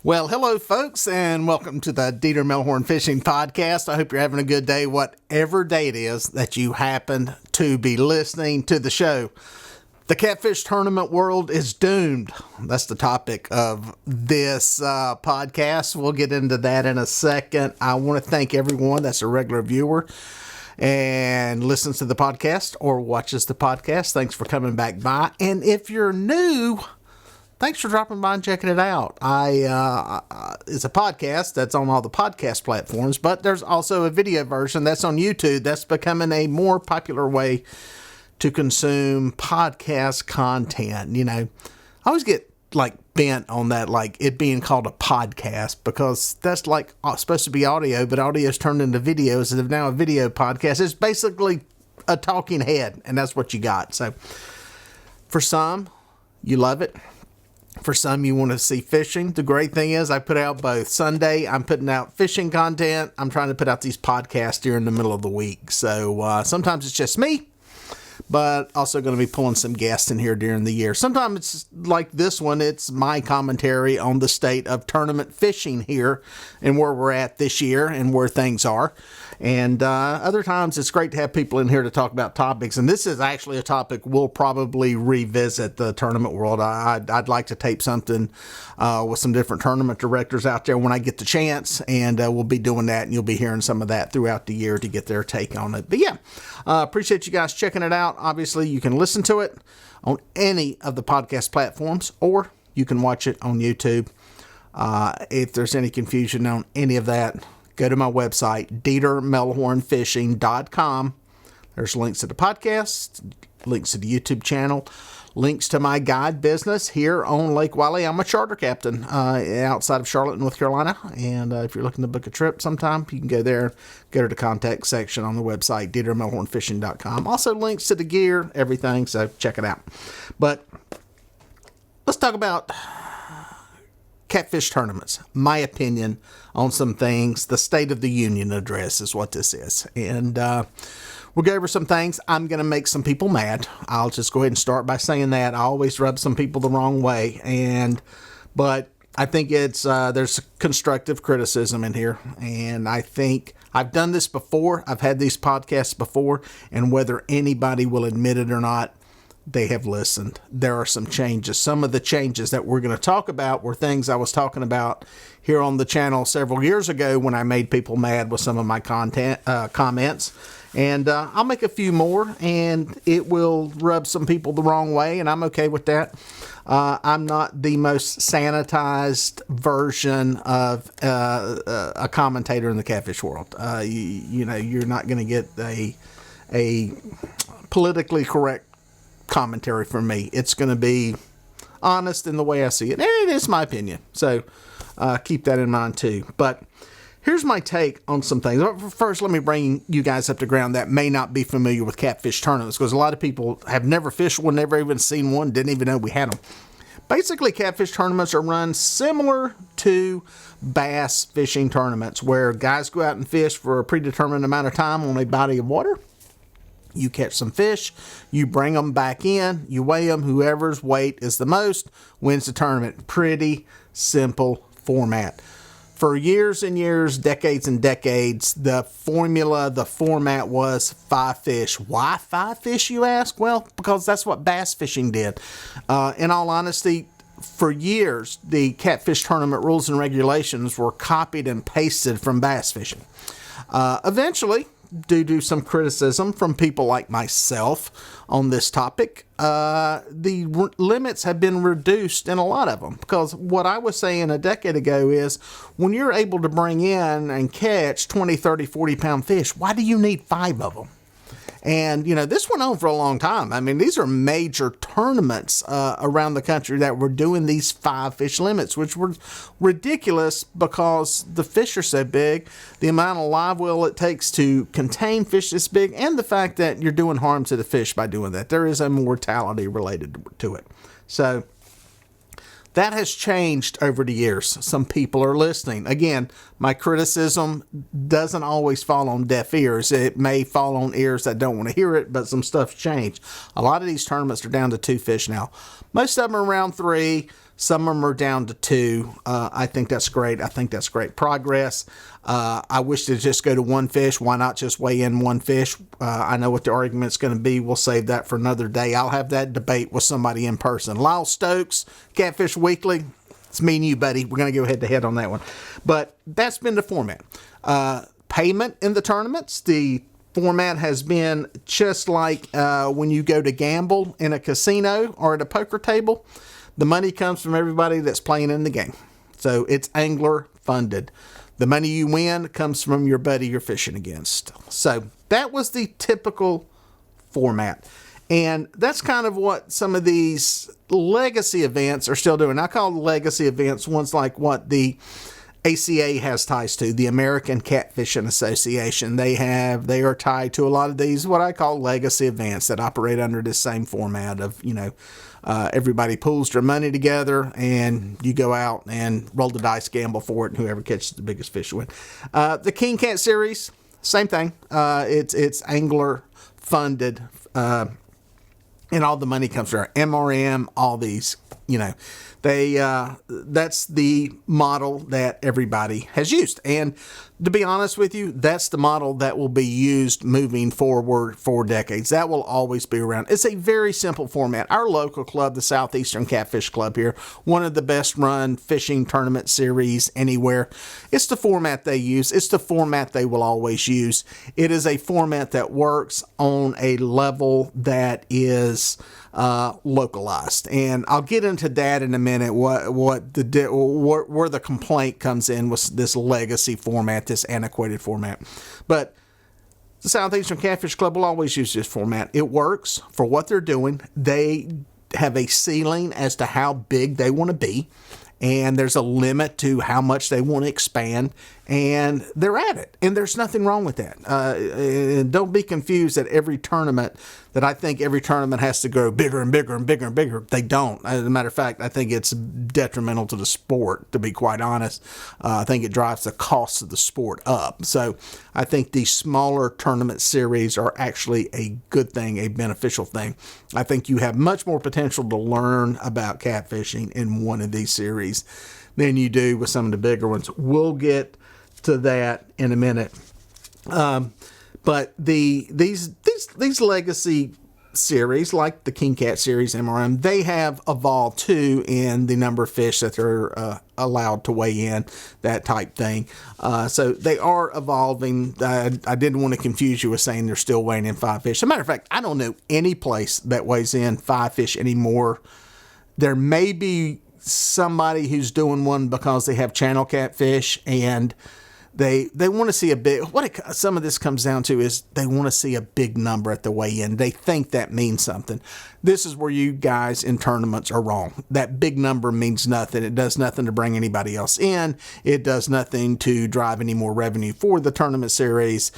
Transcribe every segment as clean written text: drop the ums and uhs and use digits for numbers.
Well, hello, folks, and welcome to the Dieter Melhorn Fishing Podcast. I hope you're having a good day, whatever day it is that you happen to be listening to the show. The catfish tournament world is doomed. That's the topic of this podcast. We'll get into that in a second. I want to thank everyone that's a regular viewer and listens to the podcast or watches the podcast. Thanks for coming back by. And if you're new, thanks for dropping by and checking it out. It's a podcast that's on all the podcast platforms, but there's also a video version that's on YouTube. That's becoming a more popular way to consume podcast content. You know, I always get bent on that, it being called a podcast, because that's supposed to be audio, but audio is turned into videos, and now a video podcast is basically a talking head, and that's what you got. So for some, you love it. For some, you want to see fishing. The great thing is I put out both. Sunday, I'm putting out fishing content. I'm trying to put out these podcasts during the middle of the week. So sometimes it's just me, but also going to be pulling some guests in here during the year. Sometimes it's like this one. It's my commentary on the state of tournament fishing here and where we're at this year and where things are. And other times it's great to have people in here to talk about topics. And this is actually a topic we'll probably revisit, the tournament world. I'd like to tape something with some different tournament directors out there when I get the chance. And we'll be doing that. And you'll be hearing some of that throughout the year to get their take on it. But yeah, appreciate you guys checking it out. Obviously, you can listen to it on any of the podcast platforms, or you can watch it on YouTube. If there's any confusion on any of that, go to my website, DieterMelhornFishing.com. There's links to the podcast, links to the YouTube channel, links to my guide business here on Lake Wiley. I'm a charter captain outside of Charlotte, North Carolina. And if you're looking to book a trip sometime, you can go there, go to the contact section on the website, DieterMelhornFishing.com. Also links to the gear, everything, so check it out. But let's talk about catfish tournaments, my opinion on some things. The State of the Union address is what this is. And we'll go over some things. I'm going to make some people mad. I'll just go ahead and start by saying that. I always rub some people the wrong way. But I think there's constructive criticism in here. And I think I've done this before. I've had these podcasts before. And whether anybody will admit it or not, they have listened. There are some changes. Some of the changes that we're going to talk about were things I was talking about here on the channel several years ago when I made people mad with some of my comments. And I'll make a few more, and it will rub some people the wrong way, and I'm okay with that. I'm not the most sanitized version of a commentator in the catfish world. You know, you're not going to get a politically correct commentary from me. It's going to be honest in the way I see it. And it is my opinion. So keep that in mind too. But here's my take on some things. First, let me bring you guys up to ground that may not be familiar with catfish tournaments, because a lot of people have never fished one, never even seen one, didn't even know we had them. Basically, catfish tournaments are run similar to bass fishing tournaments, where guys go out and fish for a predetermined amount of time on a body of water. You catch some fish, you bring them back in, you weigh them, whoever's weight is the most wins the tournament. Pretty simple format. For years and years, decades and decades, the format was 5 fish. Why 5 fish, you ask? Well, because that's what bass fishing did. In all honesty, for years, the catfish tournament rules and regulations were copied and pasted from bass fishing. Eventually, due to some criticism from people like myself on this topic, the limits have been reduced in a lot of them. Because what I was saying a decade ago is, when you're able to bring in and catch 20, 30, 40-pound fish, why do you need 5 of them? And, you know, this went on for a long time. I mean, these are major tournaments around the country that were doing these 5 fish limits, which were ridiculous because the fish are so big, the amount of live well it takes to contain fish this big, and the fact that you're doing harm to the fish by doing that. There is a mortality related to it. So that has changed over the years. Some people are listening. Again, my criticism doesn't always fall on deaf ears. It may fall on ears that don't want to hear it, but some stuff's changed. A lot of these tournaments are down to 2 fish now. Most of them are around 3. Some of them are down to 2. I think that's great. I think that's great progress. I wish to just go to 1 fish. Why not just weigh in 1 fish? I know what the argument's going to be. We'll save that for another day. I'll have that debate with somebody in person. Lyle Stokes, Catfish Weekly. It's me and you, buddy. We're going to go head to head on that one. But that's been the format. Payment in the tournaments. The format has been just like when you go to gamble in a casino or at a poker table. The money comes from everybody that's playing in the game. So it's angler funded. The money you win comes from your buddy you're fishing against. So that was the typical format. And that's kind of what some of these legacy events are still doing. I call legacy events ones like what the ACA has ties to, the American Catfishing Association. They are tied to a lot of these, what I call legacy events that operate under this same format of, everybody pools their money together and you go out and roll the dice, gamble for it, and whoever catches the biggest fish win. The King Cat Series, same thing. It's angler funded, and all the money comes from MRM, all these, that's the model that everybody has used. And to be honest with you, that's the model that will be used moving forward for decades. That will always be around. It's a very simple format. Our local club, the Southeastern Catfish Club here, one of the best run fishing tournament series anywhere. It's the format they use. It's the format they will always use. It is a format that works on a level that is localized, and I'll get into that in a minute. Where the complaint comes in with this legacy format, this antiquated format. But the Southeastern Catfish Club will always use this format. It works for what they're doing. They have a ceiling as to how big they want to be, and there's a limit to how much they want to expand, and they're at it. And there's nothing wrong with that. And don't be confused that every tournament, that I think every tournament has to go bigger and bigger and bigger and bigger. They don't. As a matter of fact, I think it's detrimental to the sport, to be quite honest. I think it drives the cost of the sport up. So I think these smaller tournament series are actually a good thing, a beneficial thing. I think you have much more potential to learn about catfishing in one of these series than you do with some of the bigger ones. We'll get to that in a minute. But these legacy series, like the King Cat series, MRM, they have evolved too in the number of fish that they're allowed to weigh in, that type thing. So they are evolving. I didn't want to confuse you with saying they're still weighing in 5 fish. As a matter of fact, I don't know any place that weighs in 5 fish anymore. There may be somebody who's doing one because they have channel catfish and they want to see a big, some of this comes down to is they want to see a big number at the weigh-in. They think that means something. This is where you guys in tournaments are wrong. That big number means nothing. It does nothing to bring anybody else in. It does nothing to drive any more revenue for the tournament series.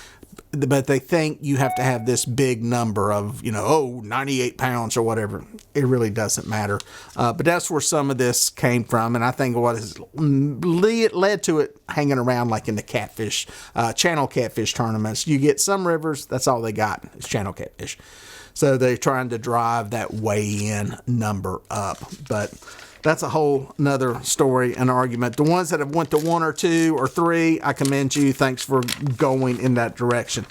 But they think you have to have this big number of, 98 pounds or whatever. It really doesn't matter. But that's where some of this came from. And I think what has led to it hanging around like in the catfish, channel catfish tournaments. You get some rivers, that's all they got. It's channel catfish. So they're trying to drive that weigh-in number up. But that's a whole nother story and argument. The ones that have went to 1 or 2 or 3, I commend you. Thanks for going in that direction.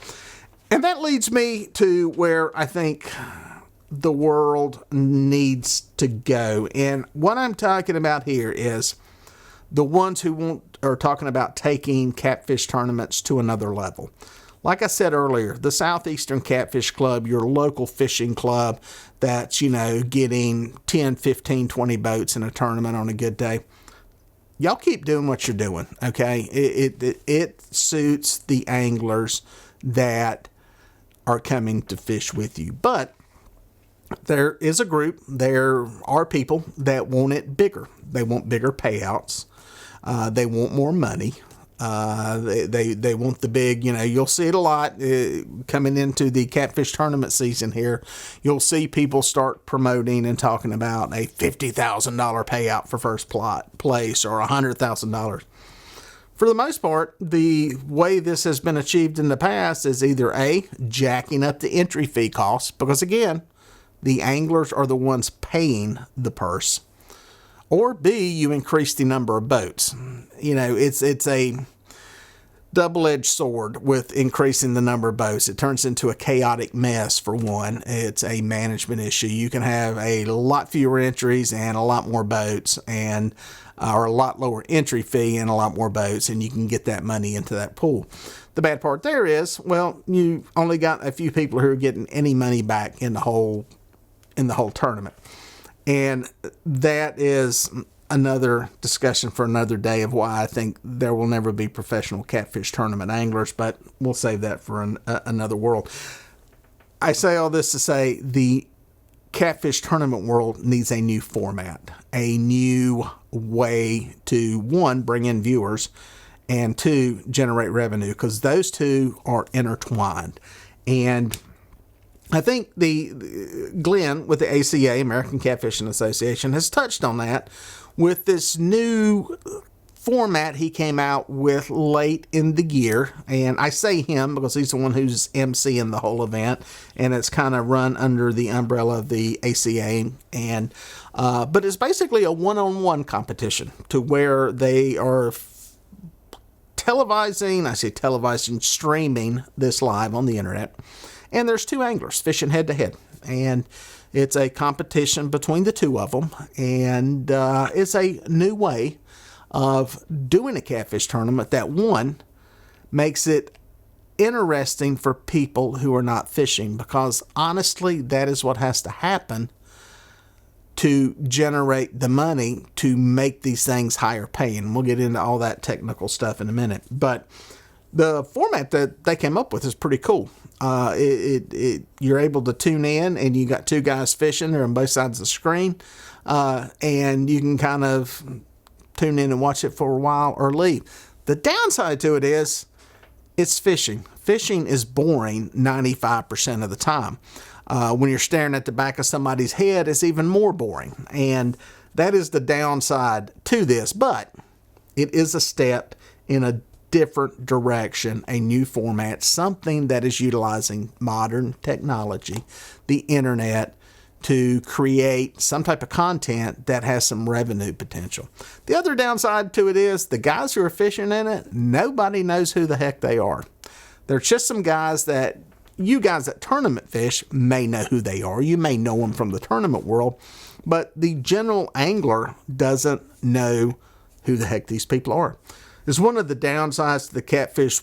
And that leads me to where I think the world needs to go. And what I'm talking about here is the ones who are talking about taking catfish tournaments to another level. Like I said earlier, the Southeastern Catfish Club, your local fishing club that's, getting 10, 15, 20 boats in a tournament on a good day. Y'all keep doing what you're doing, okay? It suits the anglers that are coming to fish with you. But there is a group, there are people that want it bigger. They want bigger payouts. They want more money. They want the big, you'll see it a lot coming into the catfish tournament season here. You'll see people start promoting and talking about a $50,000 payout for first place or $100,000. For the most part, the way this has been achieved in the past is either A, jacking up the entry fee costs, because again, the anglers are the ones paying the purse, Or B, you increase the number of boats. It's a double-edged sword with increasing the number of boats. It turns into a chaotic mess, for one. It's a management issue. You can have a lot fewer entries and a lot more boats, or a lot lower entry fee and a lot more boats, and you can get that money into that pool. The bad part there is, well, you only got a few people who are getting any money back in the whole tournament. And that is another discussion for another day of why I think there will never be professional catfish tournament anglers, but we'll save that for another world. I say all this to say the catfish tournament world needs a new format, a new way to, one, bring in viewers, and two, generate revenue, because those two are intertwined. And I think Glenn with the ACA, American Catfishing Association, has touched on that with this new format he came out with late in the year. And I say him because he's the one who's emceeing the whole event, and it's kind of run under the umbrella of the ACA. But it's basically a one-on-one competition to where they are streaming this live on the internet. And there's two anglers fishing head to head. And it's a competition between the two of them. And it's a new way of doing a catfish tournament that, one, makes it interesting for people who are not fishing. Because honestly, that is what has to happen to generate the money to make these things higher paying. We'll get into all that technical stuff in a minute. But the format that they came up with is pretty cool. You're able to tune in, and you got two guys fishing. They're on both sides of the screen. And you can kind of tune in and watch it for a while or leave. The downside to it is it's fishing. Fishing is boring 95% of the time. When you're staring at the back of somebody's head, it's even more boring. And that is the downside to this. But it is a step in a different direction, a new format, something that is utilizing modern technology, the internet, to create some type of content that has some revenue potential. The other downside to it is the guys who are fishing in it, nobody knows who the heck they are. They're just some guys that you guys that tournament fish may know who they are. You may know them from the tournament world, but the general angler doesn't know who the heck these people are. It's one of the downsides to the catfish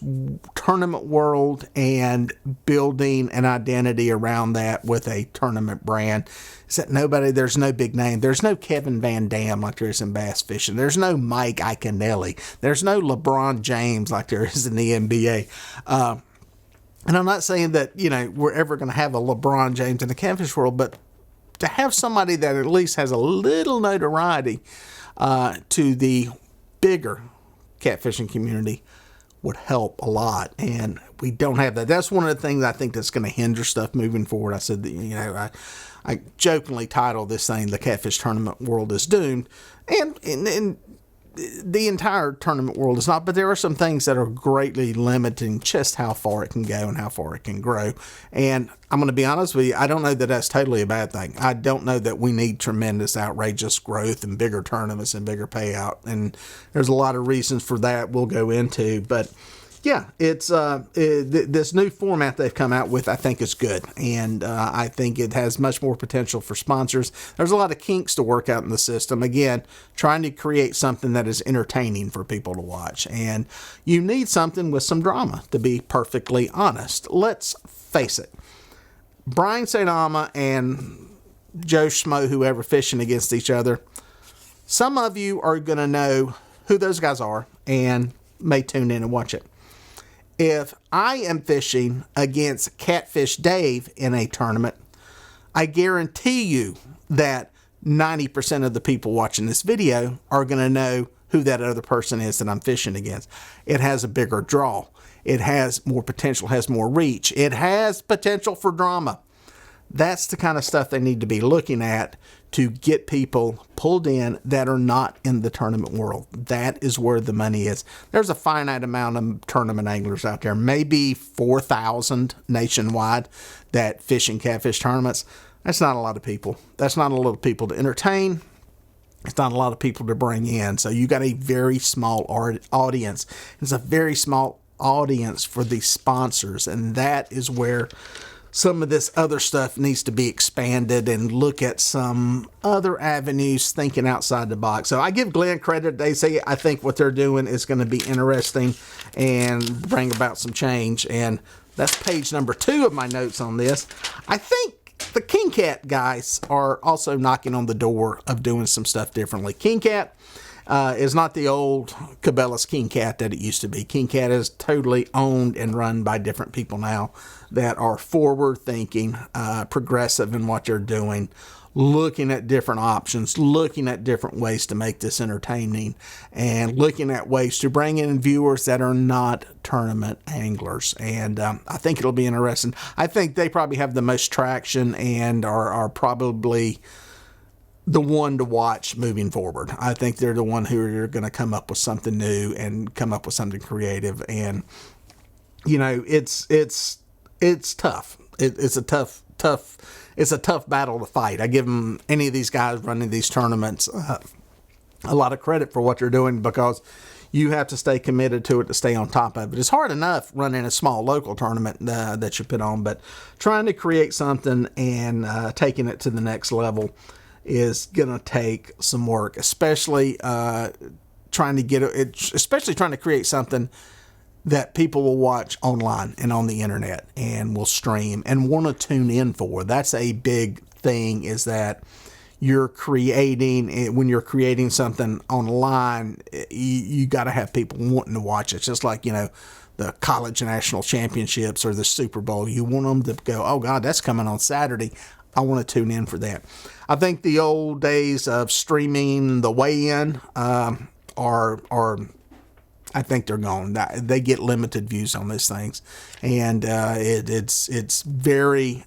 tournament world and building an identity around that with a tournament brand. Is that there's no big name. There's no Kevin Van Dam like there is in bass fishing. There's no Mike Iaconelli. There's no LeBron James like there is in the NBA. And I'm not saying that, we're ever going to have a LeBron James in the catfish world, but to have somebody that at least has a little notoriety to the bigger catfishing community would help a lot. And we don't have that. That's one of the things I think that's going to hinder stuff moving forward. I said that, I jokingly titled this thing, The Catfish Tournament World is Doomed. And the entire tournament world is not, but there are some things that are greatly limiting just how far it can go and how far it can grow. And I'm going to be honest with you, I don't know that that's totally a bad thing. I don't know that we need tremendous, outrageous growth and bigger tournaments and bigger payout. And there's a lot of reasons for that we'll go into. But yeah, it's this new format they've come out with, I think is good. And I think it has much more potential for sponsors. There's a lot of kinks to work out in the system. Again, trying to create something that is entertaining for people to watch. And you need something with some drama, to be perfectly honest. Let's face it. Brian St. Ama and Joe Schmo, whoever, fishing against each other, some of you are going to know who those guys are and may tune in and watch it. If I am fishing against Catfish Dave in a tournament, I guarantee you that 90% of the people watching this video are going to know who that other person is that I'm fishing against. It has a bigger draw. It has more potential, has more reach. It has potential for drama. That's the kind of stuff they need to be looking at to get people pulled in that are not in the tournament world. That is where the money is. There's a finite amount of tournament anglers out there, maybe 4,000 nationwide that fish in catfish tournaments. That's not a lot of people. That's not a lot of people to entertain. It's not a lot of people to bring in. So you got a very small audience. It's a very small audience for the sponsors. And that is where some of this other stuff needs to be expanded and look at some other avenues, thinking outside the box. So I give Glenn credit. They say, I think what they're doing is going to be interesting and bring about some change. And that's page number 2 of my notes on this. I think the King Cat guys are also knocking on the door of doing some stuff differently. King Cat is not the old Cabela's King Cat that it used to be. King Cat is totally owned and run by different people now that are forward-thinking, progressive in what they're doing, looking at different options, looking at different ways to make this entertaining, and looking at ways to bring in viewers that are not tournament anglers. And I think it'll be interesting. I think they probably have the most traction and are probably the one to watch moving forward. I think they're the one who are going to come up with something new and come up with something creative. And you know, it's tough. It's a tough battle to fight. I give them, any of these guys running these tournaments, a lot of credit for what they're doing, because you have to stay committed to it to stay on top of it. It's hard enough running a small local tournament that you put on, but trying to create something and taking it to the next level is gonna take some work, especially trying to create something that people will watch online and on the internet and will stream and want to tune in for. That's a big thing, is that when you're creating something online, you got to have people wanting to watch it. It's just like, you know, the college national championships or the Super Bowl. You want them to go, oh God, that's coming on Saturday. I want to tune in for that. I think the old days of streaming the weigh-in I think they're gone. They get limited views on these things, and it's very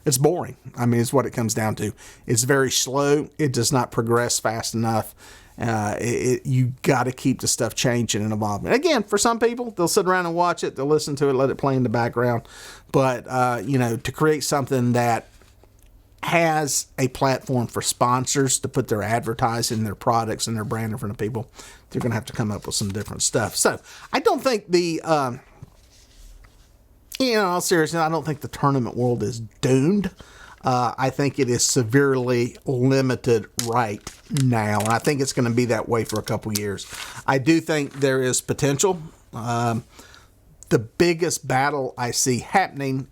it's boring. I mean, it's what it comes down to. It's very slow. It does not progress fast enough. You got to keep the stuff changing and evolving. Again, for some people, they'll sit around and watch it. They'll listen to it, let it play in the background. But you know, to create something that has a platform for sponsors to put their advertising, their products, and their brand in front of people, they're going to have to come up with some different stuff. So I don't think all seriousness, I don't think the tournament world is doomed. I think it is severely limited right now, and I think it's going to be that way for a couple years. I do think there is potential. The biggest battle I see happening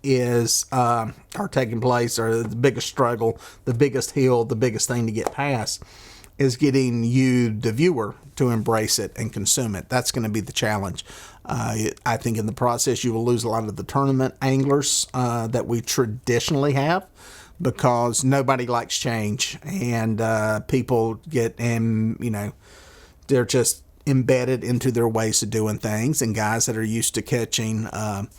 or taking place, or the biggest struggle, the biggest hill, the biggest thing to get past, is getting you, the viewer, to embrace it and consume it. That's going to be the challenge. I think in the process, you will lose a lot of the tournament anglers that we traditionally have, because nobody likes change, and people get, and you know, they're just embedded into their ways of doing things. And guys that are used to catching 1,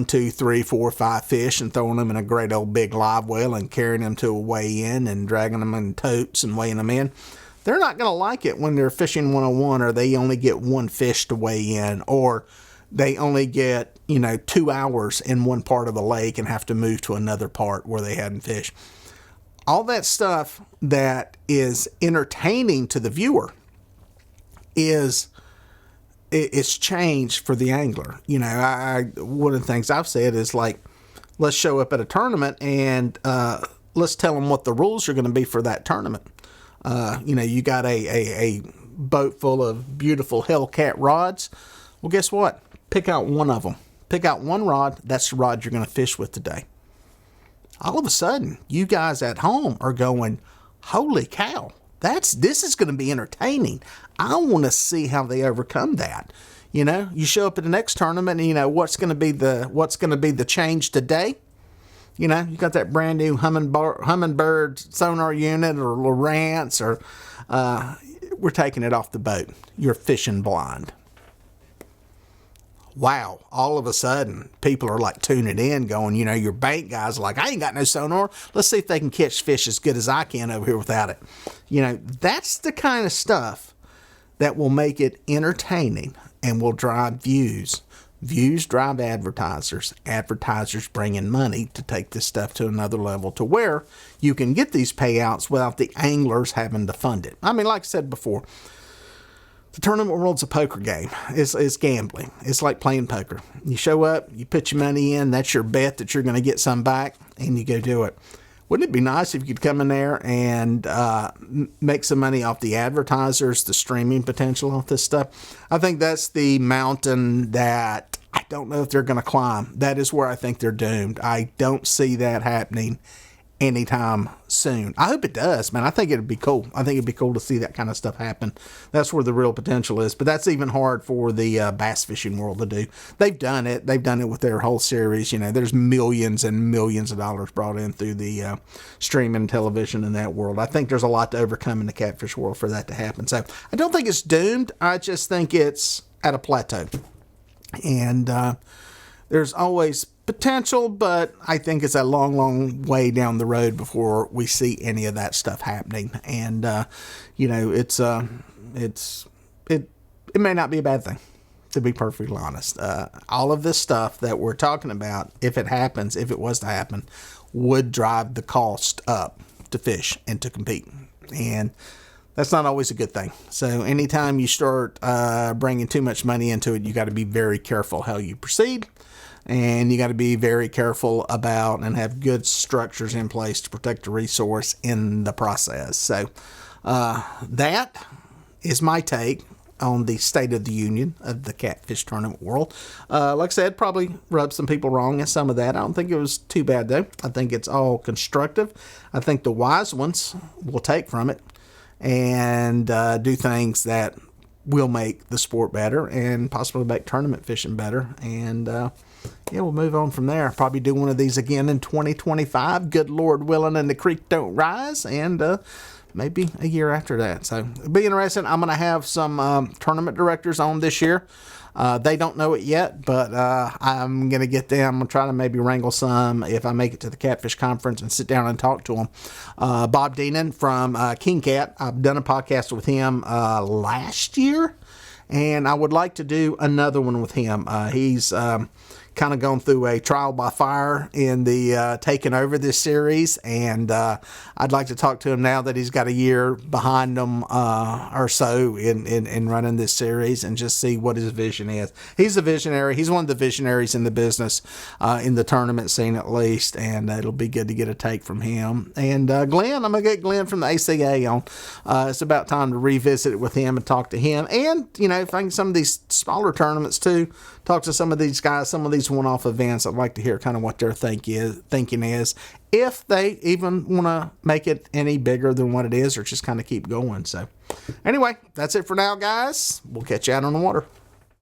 2, 3, 4, 5 fish and throwing them in a great old big live well and carrying them to a weigh-in and dragging them in totes and weighing them in, they're not going to like it when they're fishing 101, or they only get one fish to weigh in, or they only get 2 hours in one part of the lake and have to move to another part where they hadn't fished. All that stuff that is entertaining to the viewer it's changed for the angler. You know, one of the things I've said is, like, let's show up at a tournament and let's tell them what the rules are going to be for that tournament. You got a boat full of beautiful Hellcat rods. Well, guess what? Pick out one of them. Pick out one rod. That's the rod you're going to fish with today. All of a sudden, you guys at home are going, holy cow, this is going to be entertaining. I want to see how they overcome that. You know, you show up at the next tournament, and what's going to be the change today. You know, you got that brand new Humminbird sonar unit, or Lowrance, or we're taking it off the boat. You're fishing blind. Wow, all of a sudden, people are like tuning in, going, your bank guys are like, I ain't got no sonar. Let's see if they can catch fish as good as I can over here without it. That's the kind of stuff that will make it entertaining and will drive views Views drive advertisers. Advertisers bring in money to take this stuff to another level to where you can get these payouts without the anglers having to fund it. I mean, like I said before, the tournament world's a poker game. It's gambling. It's like playing poker. You show up, you put your money in, that's your bet that you're going to get some back, and you go do it. Wouldn't it be nice if you could come in there and make some money off the advertisers, the streaming potential of this stuff? I think that's the mountain that I don't know if they're going to climb. That is where I think they're doomed. I don't see that happening anytime soon. I hope it does, man. I think it'd be cool. I think it'd be cool to see that kind of stuff happen. That's where the real potential is. But that's even hard for the bass fishing world to do. They've done it. They've done it with their whole series. You know, there's millions and millions of dollars brought in through the streaming television in that world. I think there's a lot to overcome in the catfish world for that to happen. So I don't think it's doomed. I just think it's at a plateau. And there's always potential, but I think it's a long, long way down the road before we see any of that stuff happening. And you know, it may not be a bad thing, to be perfectly honest. All of this stuff that we're talking about, if it happens, if it was to happen, would drive the cost up to fish and to compete. And that's not always a good thing. So anytime you start bringing too much money into it, you got to be very careful how you proceed. And you got to be very careful about and have good structures in place to protect the resource in the process. So that is my take on the state of the union of the catfish tournament world. Like I said, probably rubbed some people wrong in some of that. I don't think it was too bad, though. I think it's all constructive. I think the wise ones will take from it and do things that will make the sport better and possibly make tournament fishing better. And yeah, we'll move on from there. Probably do one of these again in 2025. Good Lord willing, and the creek don't rise. And maybe a year after that. So it'll be interesting. I'm going to have some tournament directors on this year. They don't know it yet, but I'm going to get them. I'm going to try to maybe wrangle some if I make it to the Catfish Conference and sit down and talk to them. Bob Deenan from King Cat. I've done a podcast with him last year, and I would like to do another one with him. He's kind of gone through a trial by fire in the taking over this series, and I'd like to talk to him now that he's got a year behind him or so in running this series, and just see what his vision is. He's a visionary. He's one of the visionaries in the business, in the tournament scene at least, and it'll be good to get a take from him. And Glenn, I'm going to get Glenn from the ACA on. It's about time to revisit it with him and talk to him, and, you know, think some of these smaller tournaments too, talk to some of these guys, some of these one-off events. I'd like to hear kind of what their thinking is, if they even want to make it any bigger than what it is, or just kind of keep going. So anyway, that's it for now, guys. We'll catch you out on the water.